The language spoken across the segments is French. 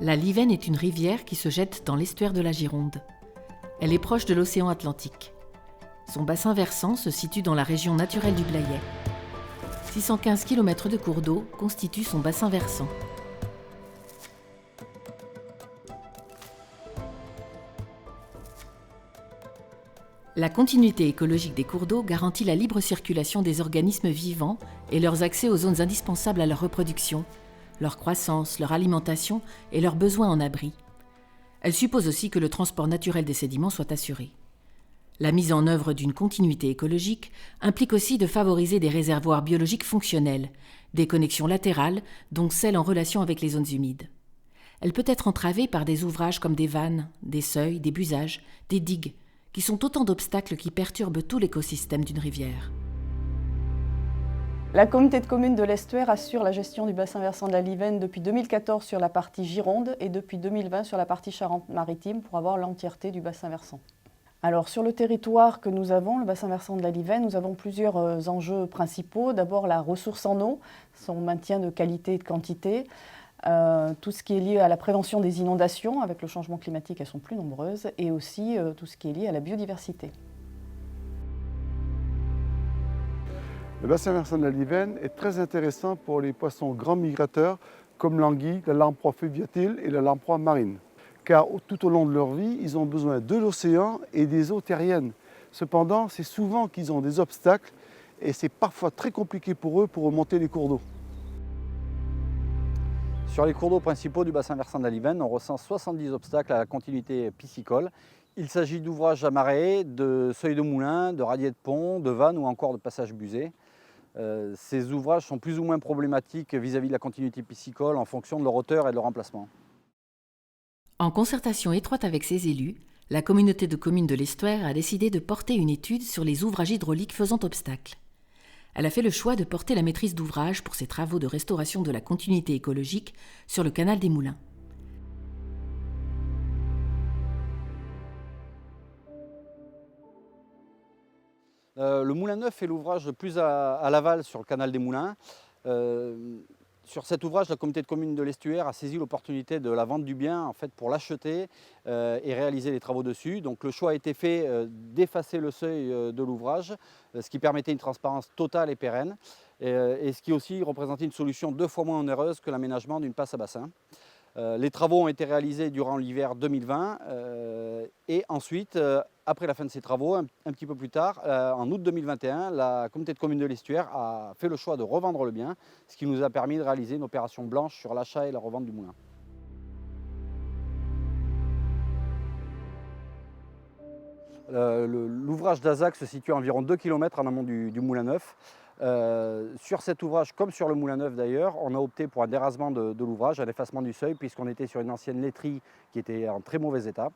La Livenne est une rivière qui se jette dans l'estuaire de la Gironde. Elle est proche de l'océan Atlantique. Son bassin versant se situe dans la région naturelle du Blayais. 615 km de cours d'eau constituent son bassin versant. La continuité écologique des cours d'eau garantit la libre circulation des organismes vivants et leurs accès aux zones indispensables à leur reproduction, leur croissance, leur alimentation et leurs besoins en abri. Elle suppose aussi que le transport naturel des sédiments soit assuré. La mise en œuvre d'une continuité écologique implique aussi de favoriser des réservoirs biologiques fonctionnels, des connexions latérales, donc celles en relation avec les zones humides. Elle peut être entravée par des ouvrages comme des vannes, des seuils, des busages, des digues, qui sont autant d'obstacles qui perturbent tout l'écosystème d'une rivière. La communauté de communes de l'Estuaire assure la gestion du bassin versant de la Livenne depuis 2014 sur la partie Gironde et depuis 2020 sur la partie Charente-Maritime pour avoir l'entièreté du bassin versant. Alors sur le territoire que nous avons, le bassin versant de la Livenne, nous avons plusieurs enjeux principaux. D'abord la ressource en eau, son maintien de qualité et de quantité. Tout ce qui est lié à la prévention des inondations, avec le changement climatique, elles sont plus nombreuses, et aussi tout ce qui est lié à la biodiversité. Le bassin versant de la Livenne est très intéressant pour les poissons grands migrateurs comme l'anguille, la lamproie fluviatile et la lamproie marine. Car tout au long de leur vie, ils ont besoin de l'océan et des eaux terriennes. Cependant, c'est souvent qu'ils ont des obstacles et c'est parfois très compliqué pour eux pour remonter les cours d'eau. Sur les cours d'eau principaux du bassin versant de la Livenne, on recense 70 obstacles à la continuité piscicole. Il s'agit d'ouvrages à marée, de seuils de moulin, de radiers de pont, de vannes ou encore de passages busés. Ces ouvrages sont plus ou moins problématiques vis-à-vis de la continuité piscicole en fonction de leur hauteur et de leur emplacement. En concertation étroite avec ses élus, la communauté de communes de l'Estuaire a décidé de porter une étude sur les ouvrages hydrauliques faisant obstacle. Elle a fait le choix de porter la maîtrise d'ouvrage pour ses travaux de restauration de la continuité écologique sur le canal des Moulins. Le Moulin Neuf est l'ouvrage le plus à l'aval sur le canal des Moulins. Sur cet ouvrage, la communauté de communes de l'Estuaire a saisi l'opportunité de la vente du bien en fait, pour l'acheter et réaliser les travaux dessus. Donc le choix a été fait d'effacer le seuil de l'ouvrage, ce qui permettait une transparence totale et pérenne, et ce qui aussi représentait une solution 2 fois moins onéreuse que l'aménagement d'une passe à bassin. Les travaux ont été réalisés durant l'hiver 2020 et ensuite, après la fin de ces travaux, un petit peu plus tard, en août 2021, la communauté de communes de l'Estuaire a fait le choix de revendre le bien, ce qui nous a permis de réaliser une opération blanche sur l'achat et la revente du moulin. L'ouvrage d'Azac se situe à environ 2 km en amont du Moulin Neuf. Sur cet ouvrage, comme sur le Moulin Neuf d'ailleurs, on a opté pour un dérasement de l'ouvrage, un effacement du seuil, puisqu'on était sur une ancienne laiterie qui était en très mauvais état.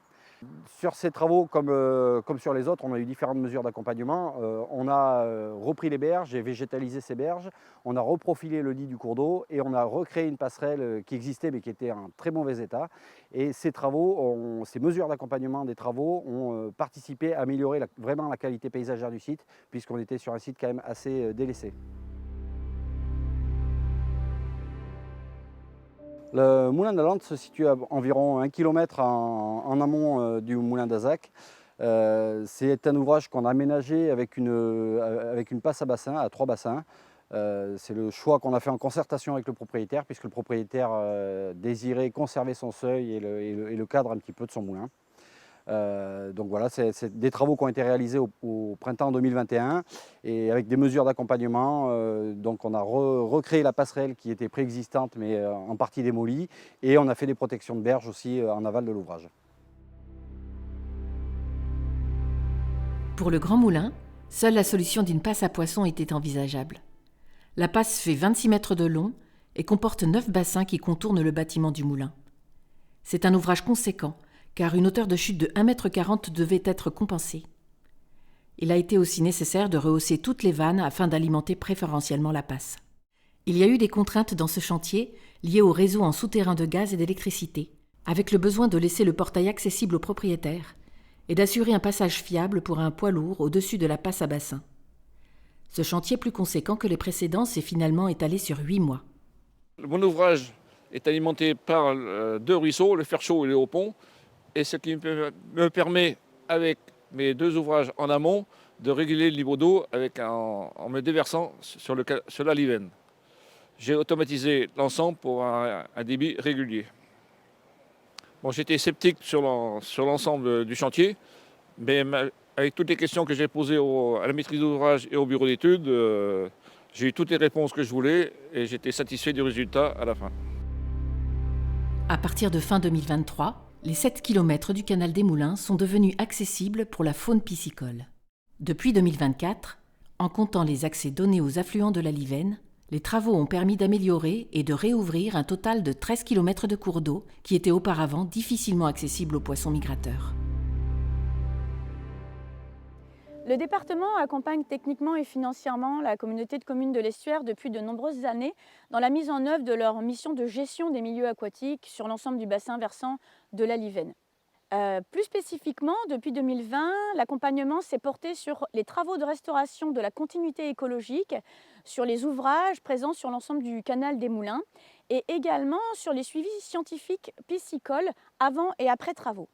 Sur ces travaux, comme sur les autres, on a eu différentes mesures d'accompagnement. On a repris les berges et végétalisé ces berges. On a reprofilé le lit du cours d'eau et on a recréé une passerelle qui existait mais qui était en très mauvais état. Et ces travaux, ces mesures d'accompagnement des travaux ont participé à améliorer vraiment la qualité paysagère du site, puisqu'on était sur un site quand même assez délaissé. Le moulin de la Lande se situe à environ 1 km en amont du moulin d'Azac. C'est un ouvrage qu'on a aménagé avec une passe à bassin, à 3 bassins. C'est le choix qu'on a fait en concertation avec le propriétaire, puisque le propriétaire désirait conserver son seuil et le cadre un petit peu de son moulin. Donc voilà, c'est des travaux qui ont été réalisés au printemps 2021 et avec des mesures d'accompagnement. Donc on a recréé la passerelle qui était préexistante mais en partie démolie et on a fait des protections de berge aussi en aval de l'ouvrage. Pour le Grand Moulin, seule la solution d'une passe à poissons était envisageable. La passe fait 26 mètres de long et comporte 9 bassins qui contournent le bâtiment du moulin. C'est un ouvrage conséquent, car une hauteur de chute de 1,40 m devait être compensée. Il a été aussi nécessaire de rehausser toutes les vannes afin d'alimenter préférentiellement la passe. Il y a eu des contraintes dans ce chantier liées au réseau en souterrain de gaz et d'électricité, avec le besoin de laisser le portail accessible aux propriétaires et d'assurer un passage fiable pour un poids lourd au-dessus de la passe à bassin. Ce chantier plus conséquent que les précédents s'est finalement étalé sur 8 mois. Mon ouvrage est alimenté par deux ruisseaux, le Ferchaud et le Haut-Pont, et ce qui me permet, avec mes deux ouvrages en amont, de réguler le niveau d'eau en me déversant sur la Livenne. J'ai automatisé l'ensemble pour un débit régulier. Bon, j'étais sceptique sur l'ensemble du chantier, mais avec toutes les questions que j'ai posées à la maîtrise d'ouvrage et au bureau d'études, j'ai eu toutes les réponses que je voulais et j'étais satisfait du résultat à la fin. À partir de fin 2023, les 7 km du canal des Moulins sont devenus accessibles pour la faune piscicole. Depuis 2024, en comptant les accès donnés aux affluents de la Livenne, les travaux ont permis d'améliorer et de réouvrir un total de 13 km de cours d'eau qui étaient auparavant difficilement accessibles aux poissons migrateurs. Le département accompagne techniquement et financièrement la communauté de communes de l'Estuaire depuis de nombreuses années dans la mise en œuvre de leur mission de gestion des milieux aquatiques sur l'ensemble du bassin versant de la Livenne. Plus spécifiquement, depuis 2020, l'accompagnement s'est porté sur les travaux de restauration de la continuité écologique, sur les ouvrages présents sur l'ensemble du canal des Moulins et également sur les suivis scientifiques piscicoles avant et après travaux.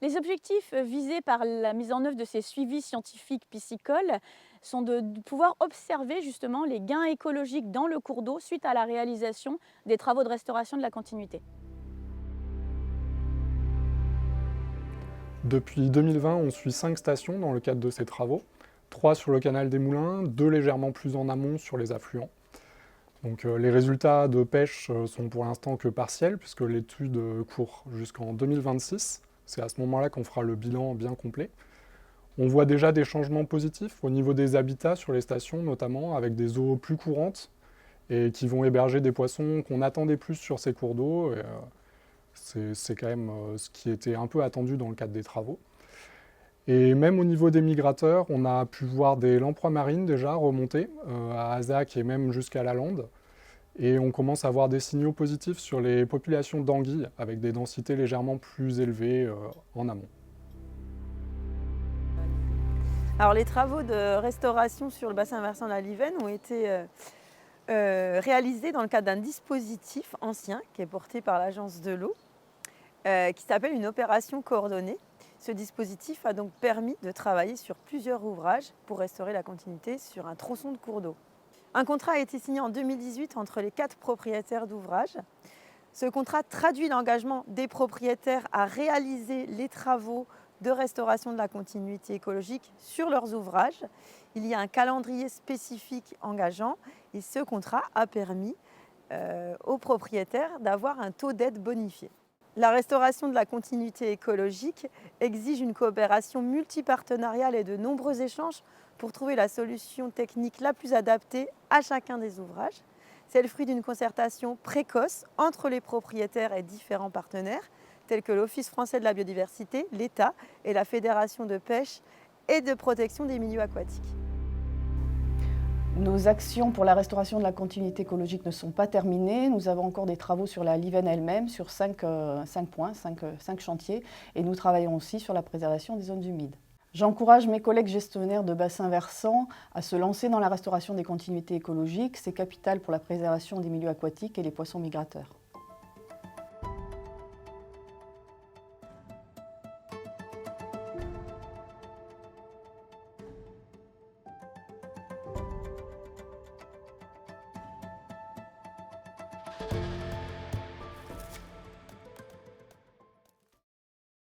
Les objectifs visés par la mise en œuvre de ces suivis scientifiques piscicoles sont de pouvoir observer justement les gains écologiques dans le cours d'eau suite à la réalisation des travaux de restauration de la continuité. Depuis 2020, on suit 5 stations dans le cadre de ces travaux, 3 sur le canal des Moulins, 2 légèrement plus en amont sur les affluents. Donc, les résultats de pêche sont pour l'instant que partiels, puisque l'étude court jusqu'en 2026. C'est à ce moment-là qu'on fera le bilan bien complet. On voit déjà des changements positifs au niveau des habitats sur les stations, notamment avec des eaux plus courantes et qui vont héberger des poissons qu'on attendait plus sur ces cours d'eau. C'est quand même ce qui était un peu attendu dans le cadre des travaux. Et même au niveau des migrateurs, on a pu voir des lamproies marines déjà remonter à Azac et même jusqu'à la Lande. Et on commence à voir des signaux positifs sur les populations d'anguilles avec des densités légèrement plus élevées en amont. Alors les travaux de restauration sur le bassin versant de la Livenne ont été réalisés dans le cadre d'un dispositif ancien qui est porté par l'Agence de l'eau, qui s'appelle une opération coordonnée. Ce dispositif a donc permis de travailler sur plusieurs ouvrages pour restaurer la continuité sur un tronçon de cours d'eau. Un contrat a été signé en 2018 entre les 4 propriétaires d'ouvrages. Ce contrat traduit l'engagement des propriétaires à réaliser les travaux de restauration de la continuité écologique sur leurs ouvrages. Il y a un calendrier spécifique engageant et ce contrat a permis aux propriétaires d'avoir un taux d'aide bonifié. La restauration de la continuité écologique exige une coopération multipartenariale et de nombreux échanges pour trouver la solution technique la plus adaptée à chacun des ouvrages. C'est le fruit d'une concertation précoce entre les propriétaires et différents partenaires, tels que l'Office français de la biodiversité, l'État et la Fédération de pêche et de protection des milieux aquatiques. Nos actions pour la restauration de la continuité écologique ne sont pas terminées. Nous avons encore des travaux sur la Livenne elle-même, sur 5 chantiers, et nous travaillons aussi sur la préservation des zones humides. J'encourage mes collègues gestionnaires de bassins versants à se lancer dans la restauration des continuités écologiques. C'est capital pour la préservation des milieux aquatiques et les poissons migrateurs.